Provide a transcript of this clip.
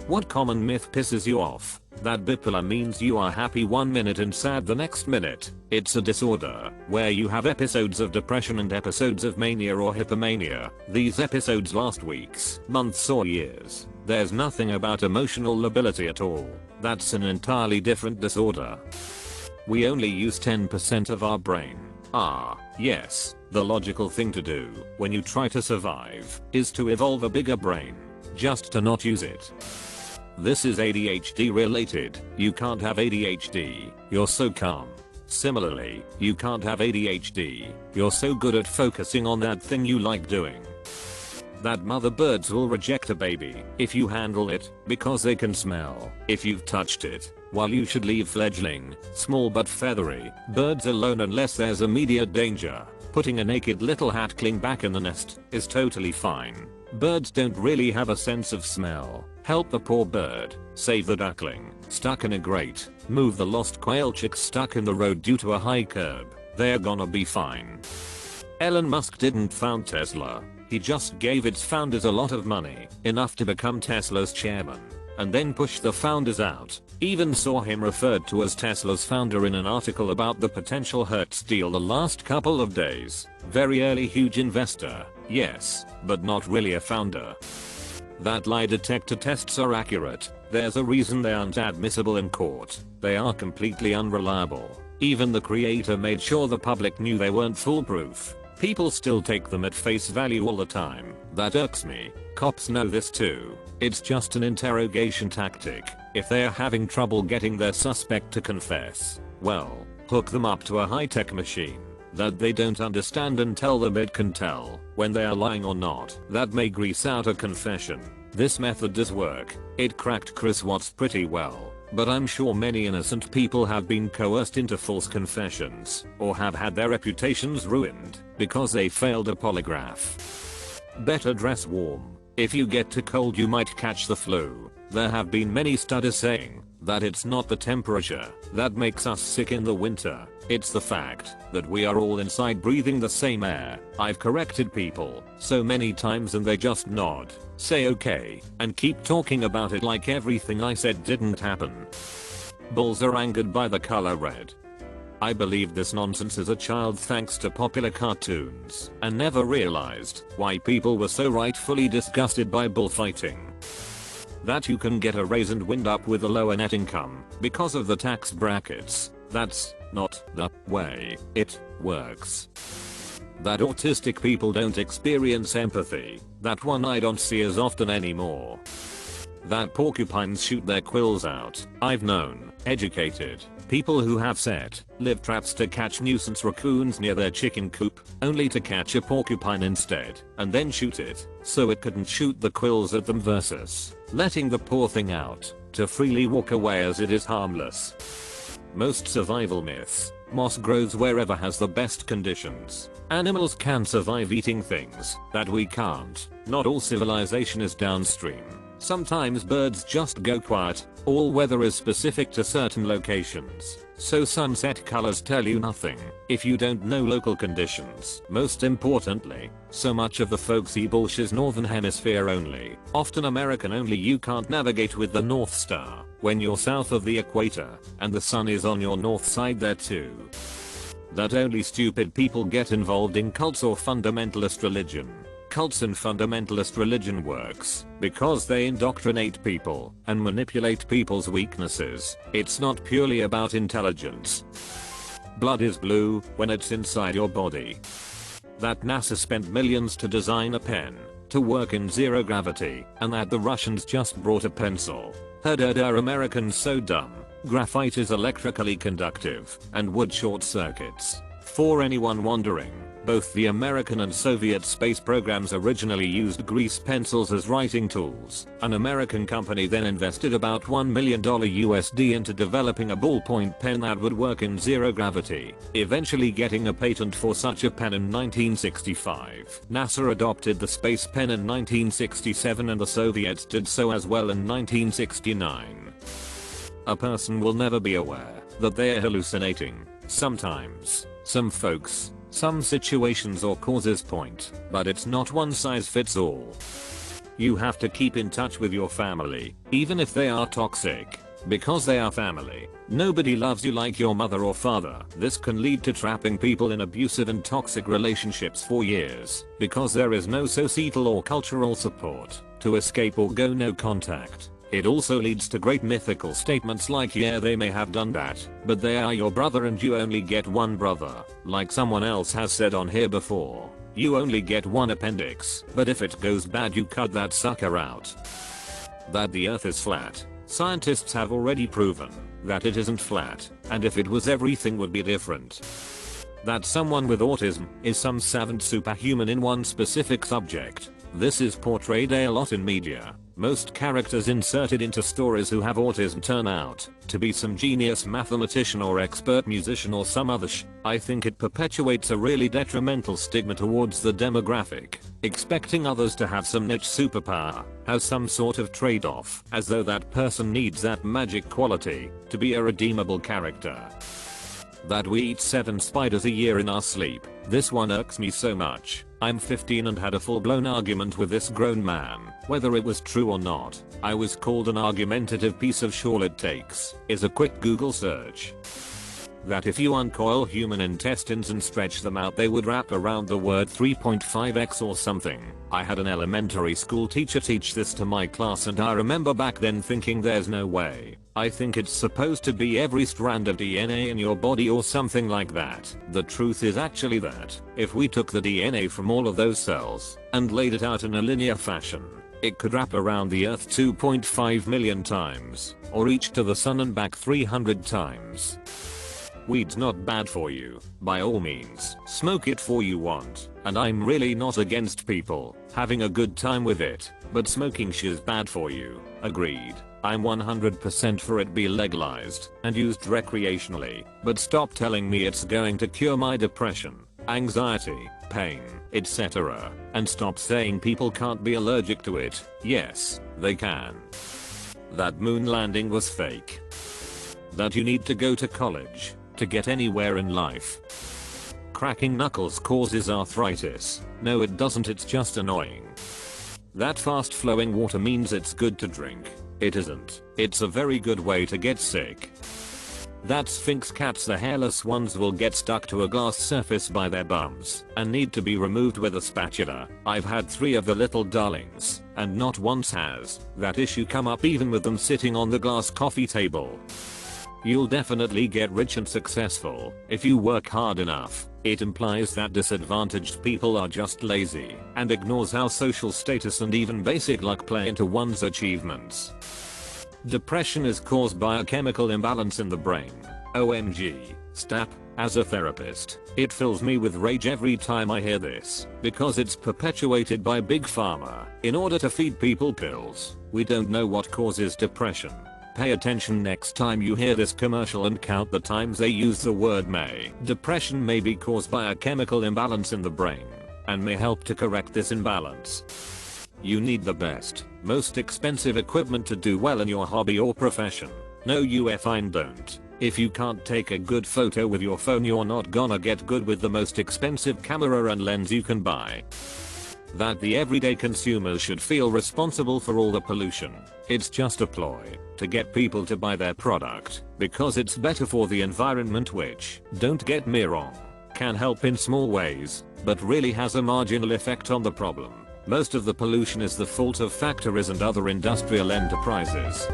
What common myth pisses you off? That bipolar means you are happy one minute and sad the next minute. It's a disorder where you have episodes of depression and episodes of mania or hypomania. These episodes last weeks, months or years. There's nothing about emotional lability at all. That's an entirely different disorder. We only use 10% of our brain. Yes, the logical thing to do when you try to survive is to evolve a bigger brain, just to not use it. This is ADHD related. You can't have ADHD, you're so calm. Similarly, you can't have ADHD, you're so good at focusing on that thing you like doing. That mother birds will reject a baby if you handle it because they can smell if you've touched it. While you should leave fledgling, small but feathery, birds alone unless there's immediate danger. Putting a naked little hatchling back in the nest is totally fine. Birds don't really have a sense of smell. Help the poor bird, save the duckling, stuck in a grate, move the lost quail chicks stuck in the road due to a high curb. They're gonna be fine. Elon Musk didn't found Tesla. He just gave its founders a lot of money, enough to become Tesla's chairman, and then push the founders out. Even saw him referred to as Tesla's founder in an article about the potential Hertz deal the last couple of days. Very early huge investor, yes, but not really a founder. That lie detector tests are accurate. There's a reason they aren't admissible in court. They are completely unreliable. Even the creator made sure the public knew they weren't foolproof. People still take them at face value all the time. That irks me. Cops know this too. It's just an interrogation tactic. If they're having trouble getting their suspect to confess, well, hook them up to a high-tech machine that they don't understand and tell them it can tell when they are lying or not. That may grease out a confession. This method does work. It cracked Chris Watts pretty well. But I'm sure many innocent people have been coerced into false confessions or have had their reputations ruined because they failed a polygraph. Better dress warm. If you get too cold you might catch the flu. There have been many studies saying that it's not the temperature that makes us sick in the winter. It's the fact that we are all inside breathing the same air. I've corrected people so many times and they just nod, say okay, and keep talking about it like everything I said didn't happen. Bulls are angered by the color red. I believed this nonsense as a child thanks to popular cartoons and never realized why people were so rightfully disgusted by bullfighting. That you can get a raise and wind up with a lower net income because of the tax brackets. That's not the way it works. That autistic people don't experience empathy. That one I don't see as often anymore. That porcupines shoot their quills out. I've known educated people who have set live traps to catch nuisance raccoons near their chicken coop, only to catch a porcupine instead and then shoot it so it couldn't shoot the quills at them versus letting the poor thing out to freely walk away as it is harmless. Most survival myths. Moss grows wherever has the best conditions. Animals can survive eating things that we can't. Not all civilization is downstream. Sometimes birds just go quiet. All weather is specific to certain locations. So sunset colors tell you nothing if you don't know local conditions. Most importantly, so much of the folksy bullshit is northern hemisphere only. Often American only. You can't navigate with the North Star when you're south of the equator and the sun is on your north side there too. That only stupid people get involved in cults or fundamentalist religion. Cults and fundamentalist religion works because they indoctrinate people and manipulate people's weaknesses. It's not purely about intelligence. Blood is blue when it's inside your body. That NASA spent millions to design a pen to work in zero gravity and that the Russians just brought a pencil. Are Americans so dumb? Graphite is electrically conductive and would short circuits. For anyone wondering, both the American and Soviet space programs originally used grease pencils as writing tools. An American company then invested about $1 million USD into developing a ballpoint pen that would work in zero gravity, eventually getting a patent for such a pen in 1965. NASA adopted the space pen in 1967 and the Soviets did so as well in 1969. A person will never be aware that they are hallucinating. Sometimes, some folks, some situations or causes point, but it's not one size fits all. You have to keep in touch with your family, even if they are toxic. Because they are family. Nobody loves you like your mother or father. This can lead to trapping people in abusive and toxic relationships for years, because there is no societal or cultural support to escape or go no contact. It also leads to great mythical statements like, yeah, they may have done that, but they are your brother and you only get one brother. Like someone else has said on here before, you only get one appendix, but if it goes bad you cut that sucker out. That the earth is flat. Scientists have already proven that it isn't flat, and if it was everything would be different. That someone with autism is some savant superhuman in one specific subject. This is portrayed a lot in media. Most characters inserted into stories who have autism turn out to be some genius mathematician or expert musician or some other I think it perpetuates a really detrimental stigma towards the demographic. Expecting others to have some niche superpower has some sort of trade-off, as though that person needs that magic quality to be a redeemable character. That we eat 7 spiders a year in our sleep. This one irks me so much. I'm 15 and had a full-blown argument with this grown man. Whether it was true or not, I was called an argumentative piece of all it takes is a quick Google search. That if you uncoil human intestines and stretch them out they would wrap around the word 3.5x or something. I had an elementary school teacher teach this to my class and I remember back then thinking there's no way. I think it's supposed to be every strand of DNA in your body or something like that. The truth is actually that if we took the DNA from all of those cells and laid it out in a linear fashion, it could wrap around the earth 2.5 million times, or reach to the sun and back 300 times. Weed's not bad for you, by all means. Smoke it for you want, and I'm really not against people having a good time with it, but smoking is bad for you. Agreed. I'm 100% for it be legalized and used recreationally, but stop telling me it's going to cure my depression, anxiety, pain, etc. And stop saying people can't be allergic to it. Yes, they can. That moon landing was fake. That you need to go to college to get anywhere in life. Cracking knuckles causes arthritis. No it doesn't, it's just annoying. That fast flowing water means it's good to drink. It isn't. It's a very good way to get sick. That Sphinx cats, the hairless ones, will get stuck to a glass surface by their bums and need to be removed with a spatula. I've had 3 of the little darlings, and not once has that issue come up even with them sitting on the glass coffee table. You'll definitely get rich and successful if you work hard enough. It implies that disadvantaged people are just lazy and ignores how social status and even basic luck play into one's achievements. Depression is caused by a chemical imbalance in the brain. OMG. Stap. As a therapist, it fills me with rage every time I hear this, because it's perpetuated by Big Pharma in order to feed people pills. We don't know what causes depression. Pay attention next time you hear this commercial and count the times they use the word may. Depression may be caused by a chemical imbalance in the brain and may help to correct this imbalance. You need the best, most expensive equipment to do well in your hobby or profession. No you effing don't. If you can't take a good photo with your phone you're not gonna get good with the most expensive camera and lens you can buy. That the everyday consumers should feel responsible for all the pollution. It's just a ploy to get people to buy their product because it's better for the environment, which, don't get me wrong, can help in small ways, but really has a marginal effect on the problem. Most of the pollution is the fault of factories and other industrial enterprises.